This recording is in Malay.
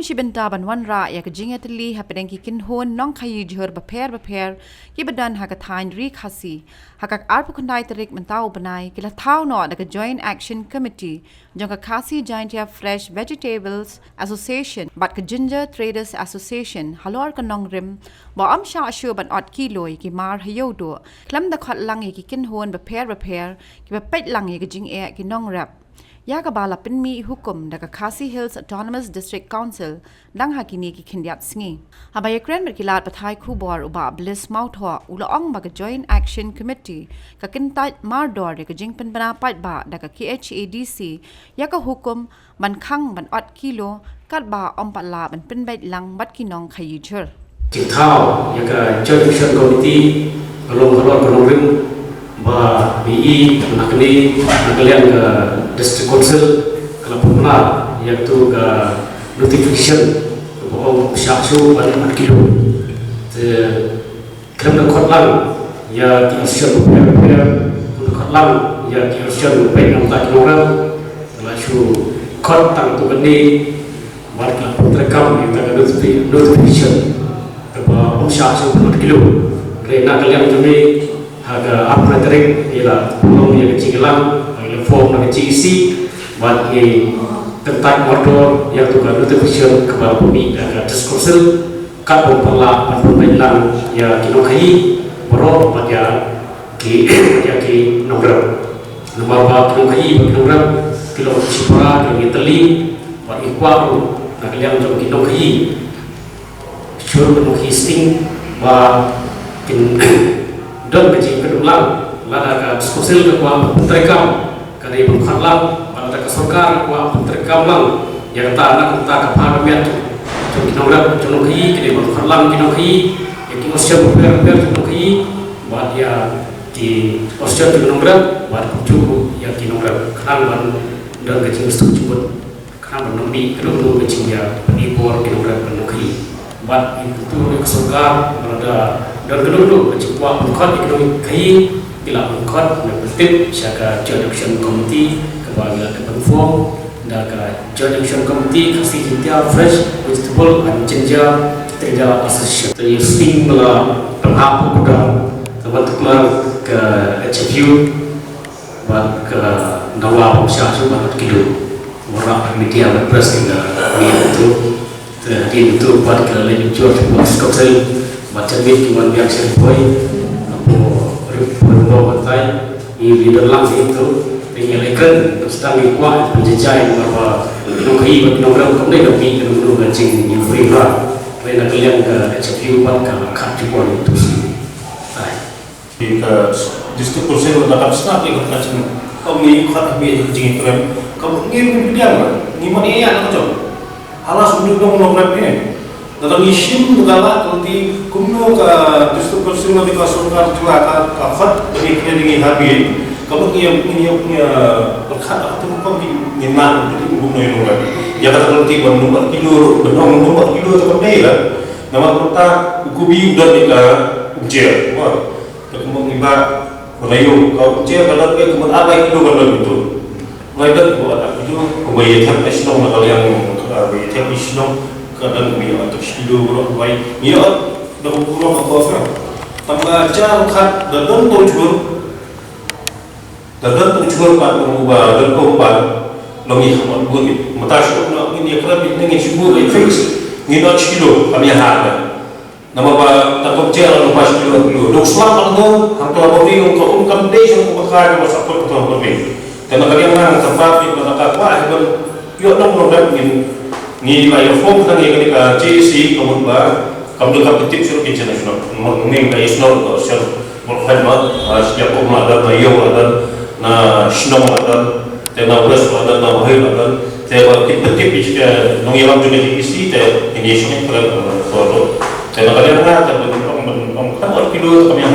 shi benta banwan ra ya kajing atli hapedeng ki kin hon nong khayi jhor baper ki badan ha ka thain ri khasi hakak arpu khandai tarik mentau banai ki la thau no da ka joint action committee jong ka khasi giant ya fresh vegetables association but ka ginger traders association halor ka nong rim ba am sha shu ban ot ki loi ki mar hayo do klam da khat lang ki kin hon baper ki ba pet lang ki jing e ki nong rap ya ka bala pinmi hukum da ka Khasi Hills Autonomous District Council dang hakini ki khindiat singi habaya kren merkilat pathai khubor uba bliss mautho ula ong ba ka joint action committee ka kintai mardor ka jingpen bana pat ba da ka KHADC ya ka hukum ban khang ban ot kilo kat ba om patla ban pinbait lang bat kinong khayi chur ching thao ya ka joint action committee kalong rim ba BE nakni nakalian ke district council kalau pernah yaitu ke notification bahwa syaksu pada 4 kilo kerana khotlang ya kiasan beberapa khotlang ya kiasan beberapa tak orang lalu khot tang tu gani marka terekam yang ada notification bahwa syaksu 4 kilo kerana kalian kami harga apa terik ialah pulau yang kecil lang, ialah form yang kecil isi, buat ini tentang motor yang tukar notification kepada bumi dan diskursil kat pemperlah panpun lang ya kinokai boro pada ki nomor apa kinokai nomor kilo cipra kilo teli buat ikuaru nak liang jom kinokai syur kinokai sting buat dan kecil kedulang lada ka diskusil ke kuah terekam kali pengkhalang pada ka sarkar kuah terekam lang yang ta anak ta ka parliament jom kinong kinonghi kali pengkhalang kinonghi yang kinosian ber kinonghi buat ya di osian kinong buat kucu yang kinong khalang dan kecil sebut khalang nombi kedua kecil ya penibor kinong kinonghi buat itu ke sarkar pada dan kedua kecikuan mengkot ekonomi kai bila mengkot bertip siaga joint action committee kepada depan form dan joint action committee Khasi Jintia fresh vegetable and ginger trader association jadi sting mela penghapus kuda teman-teman ke HFU buat ke Nawab Syahsu buat kilo orang media press hingga itu buat ke lain jual buat skoksel macam ni cuma biar serpoi, rumah bantai, ini leader lang itu, tinggal ikan, sedang ikuat penjajah apa, nongkai, nongkai kami kami nongkai gancing yang free lah, kerana kalian ke HFU buat ke kat juga itu sih. Jika district council dapat start ikut macam kami kat habis gancing itu, kamu ni dia apa? Ni mana yang nak macam? Halas untuk nongkai ni. Dalam isim negara nanti kumno ke district council nanti kasarkan juga kafat bagi dengan habis kamu punya berkat atau kamu minat jadi kumno yang orang ya kata nanti nomor kilo nomor kilo tu kami lah nama kota kubi udah nikah ujian wah kamu iba melayu kau ujian kalau kamu apa kilo kalau itu mulai dari buat itu kebayang nasional kalau yang kebayang nasional kadang kami atau kilo berapa baik ia dah kurang apa tambah jam kat dan tujuan kat mengubah dan kompan lagi hamat bunyi mata syuk nak ini kerap ini syukur fix ni nak kilo kami harga nama ba takut jalan lepas kilo dok selang tu hantu apa ni untuk umkam desa untuk bakar masa apa tu apa ni karena kalian orang tempat di belakang wah itu yuk nak program ni layak form kan yang kita JC kamu ba kamu dekat tip suruh international menging kayak snow atau sel berkhidmat setiap umat ada mayau ada na snow ada tena beras ada na mahir ada tena tip jika nongiram juga diisi tena ini semua kalau tena kalian ada kan kilo kami